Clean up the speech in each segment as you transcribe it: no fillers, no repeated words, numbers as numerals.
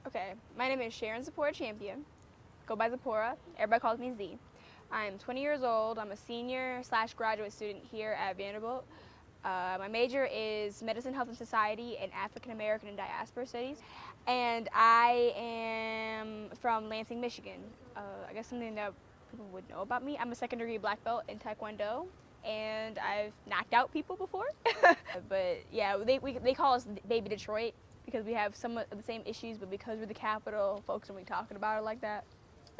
Okay, my name is Sharon Zipporah Champion. Go by Zipporah. Everybody calls me Z. I'm 20 years old. I'm a senior slash graduate student here at Vanderbilt. My major is Medicine, Health, and Society and African American and Diaspora Studies. And I am from Lansing, Michigan. I guess something that people would know about me. I'm a second degree black belt in Taekwondo, and I've knocked out people before. But yeah, they call us Baby Detroit because we have some of the same issues, but because we're the capital, folks don't be talking about it like that.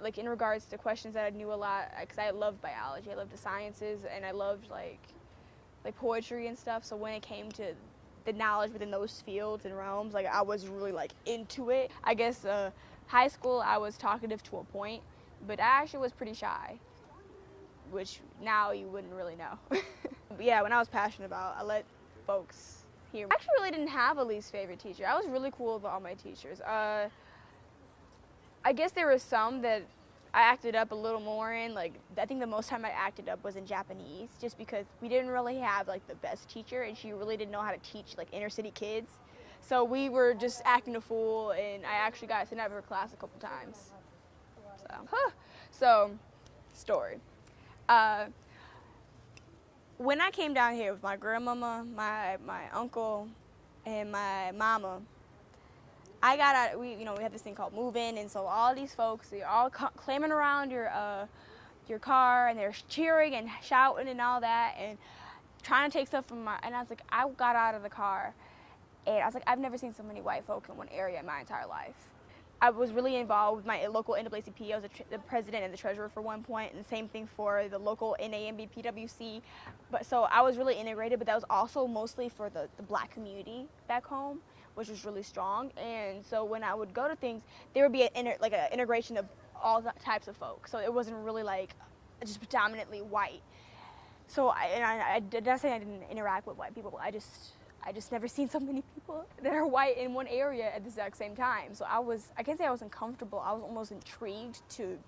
Like in regards to questions that I knew a lot, because I loved biology, I loved the sciences, and I loved like poetry and stuff. So when it came to the knowledge within those fields and realms, like I was really like into it. I guess high school I was talkative to a point, but I actually was pretty shy, which now you wouldn't really know. But yeah, when I was passionate about, I let folks hear. I actually really didn't have a least favorite teacher. I was really cool with all my teachers. I guess there were some that I acted up a little more in. Like I think the most time I acted up was in Japanese, just because we didn't really have like the best teacher, and she really didn't know how to teach like inner city kids. So we were just acting a fool, and I actually got sent out of her class a couple times. So, story. When I came down here with my grandmama, my uncle, and my mama, I got out. We had this thing called move-in, and so all these folks, they're all clamming around your car, and they're cheering and shouting and all that, and trying to take stuff from my. And I was like, I got out of the car, and I was like, I've never seen so many white folk in one area in my entire life. I was really involved with my local NAACP. I was the president and the treasurer for one point, and the same thing for the local NAMB PWC. But so I was really integrated, but that was also mostly for the black community back home, which was really strong. And so when I would go to things, there would be an integration of all types of folks. So it wasn't really like just predominantly white. So I did not say I didn't interact with white people. I just never seen so many people that are white in one area at the exact same time. So I can't say I was uncomfortable. I was almost intrigued to.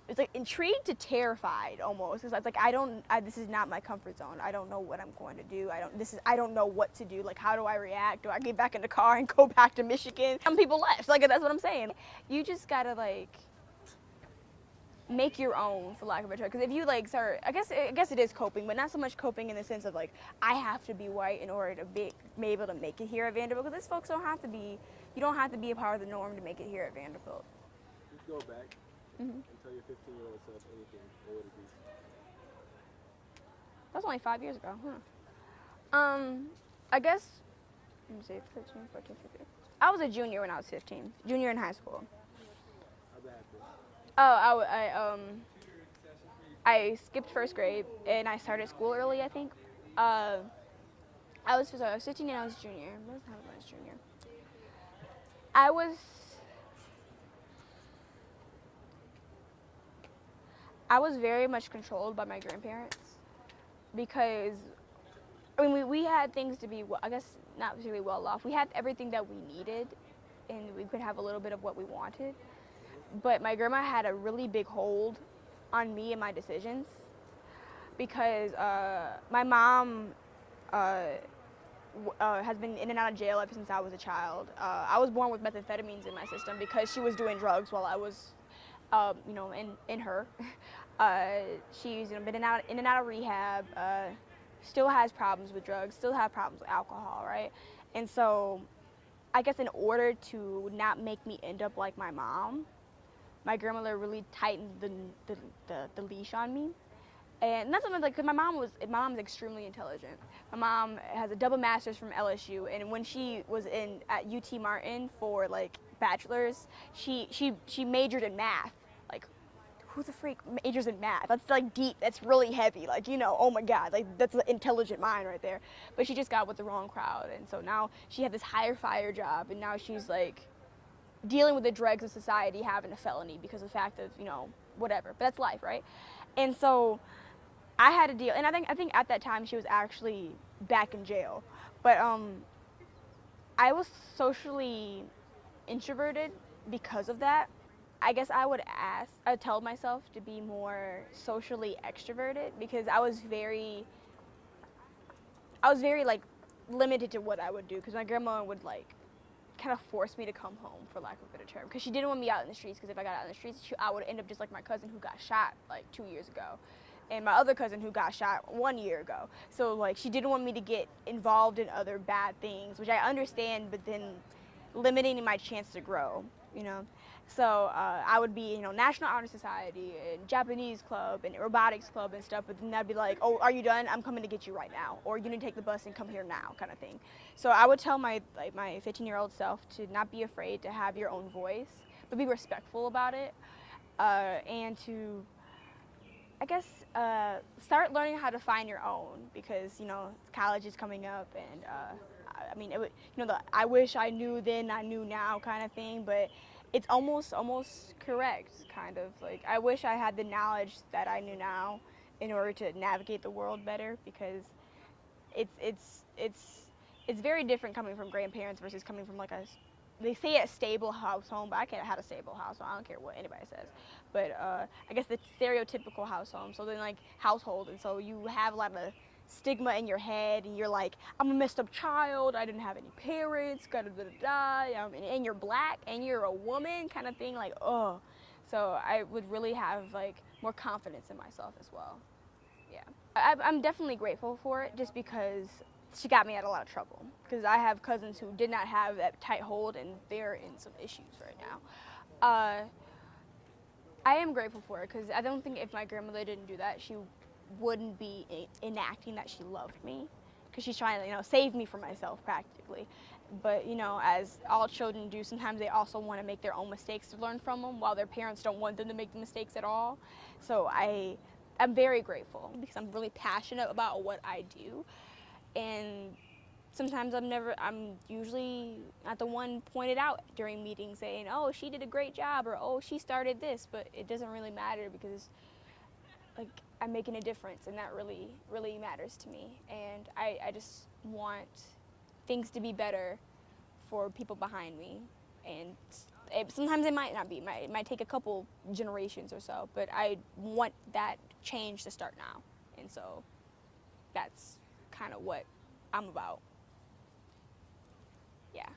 It's like intrigued to terrified almost. It's like this is not my comfort zone. I don't know what I'm going to do. I don't know what to do. Like, how do I react? Do I get back in the car and go back to Michigan? Some people left. Like, that's what I'm saying. You just gotta like make your own, for lack of a better term. Because if you like start, I guess it is coping, but not so much coping in the sense of like I have to be white in order to be able to make it here at Vanderbilt. Because these folks don't have to be. You don't have to be a part of the norm to make it here at Vanderbilt. Just go back. And tell your 15-year-old self anything, what would it be? That was only 5 years ago, I guess, let me see, 13, 14, 15. I was a junior when I was 15, junior in high school. How that happened? Oh, I skipped first grade, and I started school early, I think. I was 15 and I was junior. What happened when I was junior? I was very much controlled by my grandparents because, I mean, we had things to be, I guess, not particularly well off. We had everything that we needed, and we could have a little bit of what we wanted. But my grandma had a really big hold on me and my decisions because my mom has been in and out of jail ever since I was a child. I was born with methamphetamines in my system because she was doing drugs while I was in her. She's been in and out of rehab, still has problems with drugs, still have problems with alcohol, right? And so I guess in order to not make me end up like my mom, my grandmother really tightened the leash on me. And that's something like, because my mom is extremely intelligent. My mom has a double master's from LSU, and when she was at UT Martin for like bachelor's, she majored in math. Like, who the freak majors in math? That's like deep. That's really heavy. Like, oh my God, like that's an intelligent mind right there. But she just got with the wrong crowd, and so now she had this higher fire job, and now she's like dealing with the dregs of society, having a felony because of the fact of whatever. But that's life, right? And so I had to deal, and I think at that time she was actually back in jail. But I was socially introverted because of that. I guess I'd tell myself to be more socially extroverted because I was very like limited to what I would do because my grandma would like kind of forced me to come home, for lack of a better term, because she didn't want me out in the streets, because if I got out in the streets, I would end up just like my cousin who got shot like 2 years ago, and my other cousin who got shot 1 year ago. So like she didn't want me to get involved in other bad things, which I understand, but then limiting my chance to grow, you know. So I would be, you know, National Honor Society and Japanese club and robotics club and stuff, but then that'd be like, oh, are you done? I'm coming to get you right now, or you need to take the bus and come here now, kind of thing. So I would tell my 15-year-old self to not be afraid to have your own voice, but be respectful about it, and to, I guess, start learning how to find your own, because, you know, college is coming up, and I mean, it would, you know, the I wish I knew then, I knew now kind of thing, but it's almost correct, kind of. Like, I wish I had the knowledge that I knew now in order to navigate the world better, because it's very different coming from grandparents versus coming from like they say a stable house home, but I can't have a stable house home. I don't care what anybody says. But I guess the stereotypical house home, so then like household, and so you have a lot of stigma in your head, and you're like, I'm a messed up child, I didn't have any parents, and you're black, and you're a woman, kind of thing, like, oh. So I would really have like more confidence in myself as well. Yeah, I'm definitely grateful for it, just because she got me out of a lot of trouble, because I have cousins who did not have that tight hold, and they're in some issues right now. I am grateful for it, because I don't think if my grandmother didn't do that, she wouldn't be enacting that she loved me, because she's trying to, you know, save me from myself practically. But, you know, as all children do, sometimes they also want to make their own mistakes to learn from them, while their parents don't want them to make the mistakes at all. So I'm very grateful, because I'm really passionate about what I do, and sometimes I'm usually not the one pointed out during meetings saying, oh, she did a great job, or oh, she started this, but it doesn't really matter, because like I'm making a difference, and that really, really matters to me. And I just want things to be better for people behind me. And sometimes it might not be, it might take a couple generations or so, but I want that change to start now. And so that's kind of what I'm about. Yeah.